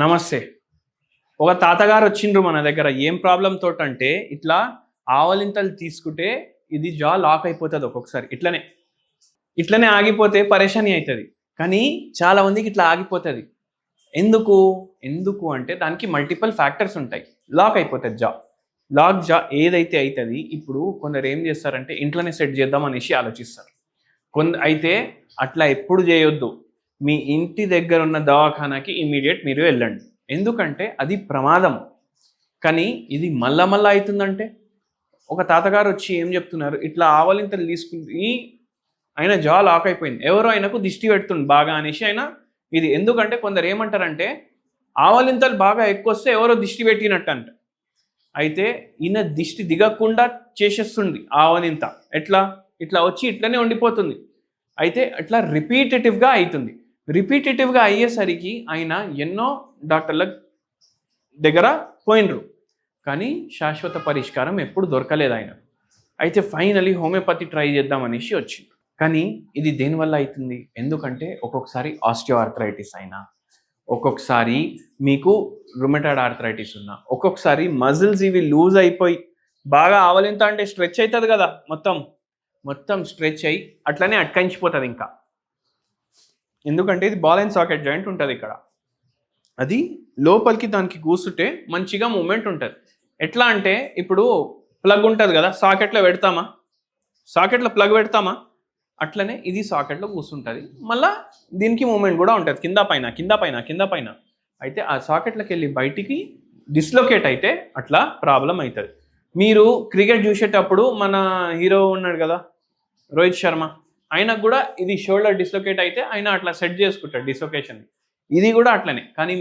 నమస్తే. ఒక తాతగారు వచ్చిండ్రు మన దగ్గర. ఏం ప్రాబ్లమ్ తోటంటే, ఇట్లా ఆవలింతలు తీసుకుంటే ఇది జా లాక్ అయిపోతది ఒక్కొక్కసారి. ఇట్లనే ఆగిపోతే పరేషాని అయితది. కానీ చాలా మందికి ఇట్లా ఆగిపోతది. ఎందుకు? ఎందుకు అంటే దానికి మల్టిపుల్ ఫ్యాక్టర్స్ ఉంటాయి. లాక్ అయిపోతది జా. జా ఏదైతే అయితది, ఇప్పుడు కొందరు ఏం చేస్తారంటే ఇంట్లోనే సెట్ చేద్దాం అనేసి ఆలోచిస్తారు. అయితే అట్లా ఎప్పుడు చేయొద్దు. మీ ఇంటి దగ్గర ఉన్న దవాఖానాకి ఇమ్మీడియేట్ మీరు వెళ్ళండి. ఎందుకంటే అది ప్రమాదం. కానీ ఇది మళ్ళా మళ్ళా అవుతుందంటే, ఒక తాతగారు వచ్చి ఏం చెప్తున్నారు, ఇట్లా ఆవలింతలు తీసుకుని ఆయన జా లాక్ అయిపోయింది. ఎవరో ఆయనకు దిష్టి పెడుతుంది బాగా అనేసి ఆయన ఇది. ఎందుకంటే కొందరు ఏమంటారంటే ఆవలింతలు బాగా ఎక్కువ వస్తే ఎవరో దిష్టి పెట్టినట్టు అంట. అయితే ఈయన దిష్టి దిగకుండా చేసేస్తుంది ఆవలింత. ఇట్లా వచ్చి ఇట్లనే ఉండిపోతుంది. అయితే అట్లా రిపీటేటివ్గా అవుతుంది. రిపీటేటివ్గా అయ్యేసరికి ఆయన ఎన్నో డాక్టర్ల దగ్గర పోయినరు, కానీ శాశ్వత పరిష్కారం ఎప్పుడు దొరకలేదు ఆయన. అయితే ఫైనలీ హోమియోపతి ట్రై చేద్దామనేసి వచ్చింది. కానీ ఇది దేనివల్ల అవుతుంది? ఎందుకంటే ఒక్కొక్కసారి ఆస్టియో ఆర్థరైటిస్ అయినా, ఒక్కొక్కసారి మీకు రుమటాయిడ్ ఆర్థరైటిస్ ఉన్నా, ఒక్కొక్కసారి మజిల్స్ ఇవి లూజ్ అయిపోయి బాగా ఆవలింత అంటే స్ట్రెచ్ అవుతుంది కదా, మొత్తం స్ట్రెచ్ అయ్యి అట్లనే అట్కంచిపోతుంది ఇంకా. ఎందుకంటే ఇది బాల్ అండ్ సాకెట్ జాయింట్ ఉంటుంది ఇక్కడ. అది లోపలికి దానికి కూర్చుంటే మంచిగా మూమెంట్ ఉంటుంది. ఎట్లా అంటే ఇప్పుడు ప్లగ్ ఉంటుంది కదా, సాకెట్లో ప్లగ్ పెడతామా, అట్లనే ఇది సాకెట్లో కూర్చుంటుంది. మళ్ళీ దీనికి మూమెంట్ కూడా ఉంటుంది, కింద పైన. అయితే ఆ సాకెట్లోకి వెళ్ళి బయటికి డిస్లొకేట్ అయితే అట్లా ప్రాబ్లం అవుతుంది. మీరు క్రికెట్ చూసేటప్పుడు మన హీరో ఉన్నాడు కదా, రోహిత్ శర్మ, ఆయనకు కూడా ఇది షోల్డర్ డిస్లొకేట్ అయితే ఆయన అట్లా సెట్ చేసుకుంటాడు డిస్లొకేషన్. ఇది కూడా అట్లనే. కానీ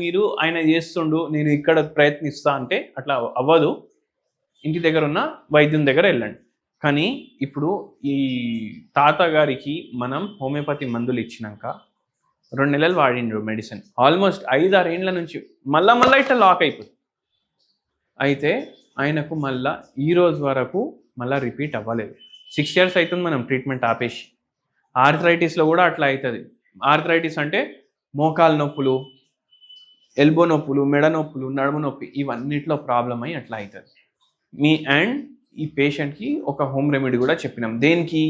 ఆయన చేస్తుండు, నేను ఇక్కడ ప్రయత్నిస్తా అంటే అట్లా అవ్వదు. ఇంటి దగ్గర ఉన్న వైద్యుని దగ్గర వెళ్ళండి. కానీ ఇప్పుడు ఈ తాతగారికి మనం హోమియోపతి మందులు ఇచ్చినాక 2 నెలలు వాడిండ్రు మెడిసిన్. ఆల్మోస్ట్ 5-6 ఏళ్ళ నుంచి మళ్ళా ఇట్లా లాక్ అయిపోతుంది. అయితే ఆయనకు మళ్ళా ఈ రోజు వరకు మళ్ళీ రిపీట్ అవ్వలేదు. 6 years అవుతుంది మనం ట్రీట్మెంట్ ఆపేసి. ఆర్థరైటిస్లో కూడా అట్లా అవుతుంది. ఆర్థరైటిస్ అంటే మోకాలు నొప్పులు, ఎల్బో నొప్పులు, మెడ నొప్పులు, నడుము నొప్పి, ఇవన్నిట్లో ప్రాబ్లం అయ్యి అట్లా అవుతుంది. ఈ పేషెంట్కి ఒక హోమ్ రెమెడీ కూడా చెప్పినాం. దేనికి?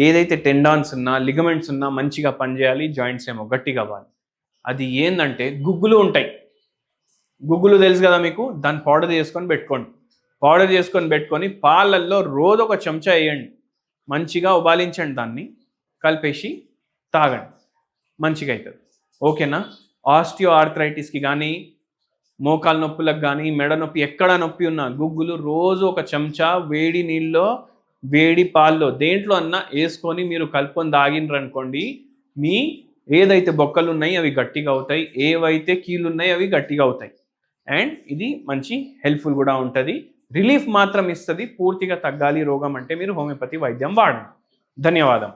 ఏదైతే టెండాన్స్ ఉన్నా, లిగమెంట్స్ ఉన్నా మంచిగా పనిచేయాలి, జాయింట్స్ ఏమో గట్టిగా అవ్వాలి. అది ఏంటంటే గుగ్గులు ఉంటాయి. గుగ్గులు తెలుసు కదా మీకు, దాన్ని పౌడర్ చేసుకొని పెట్టుకొని పాలల్లో రోజు ఒక చెంచా వేయండి, మంచిగా ఉబాలించండి, దాన్ని కలిపేసి తాగండి, మంచిగా అవుతుంది. ఓకేనా? ఆస్టియో ఆర్థరైటిస్కి కానీ, మోకాలు నొప్పులకు కానీ, మెడ నొప్పి, ఎక్కడ నొప్పి ఉన్నా గుగ్గులు రోజు ఒక చెంచా వేడి నీళ్ళలో, వేడి పాల్లో, దేంట్లో అన్నా వేసుకొని మీరు కలుపుకొని తాగినరనుకోండి, మీ ఏదైతే బొక్కలు ఉన్నాయి అవి గట్టిగా అవుతాయి, ఏవైతే కీళ్ళు ఉన్నాయి అవి గట్టిగా అవుతాయి. అండ్ ఇది మంచి హెల్ప్ఫుల్ కూడా ఉంటుంది. రిలీఫ్ మాత్రం ఇస్తుంది. పూర్తిగా తగ్గాలి రోగం అంటే మీరు హోమియోపతి వైద్యం వాడండి. ధన్యవాదం.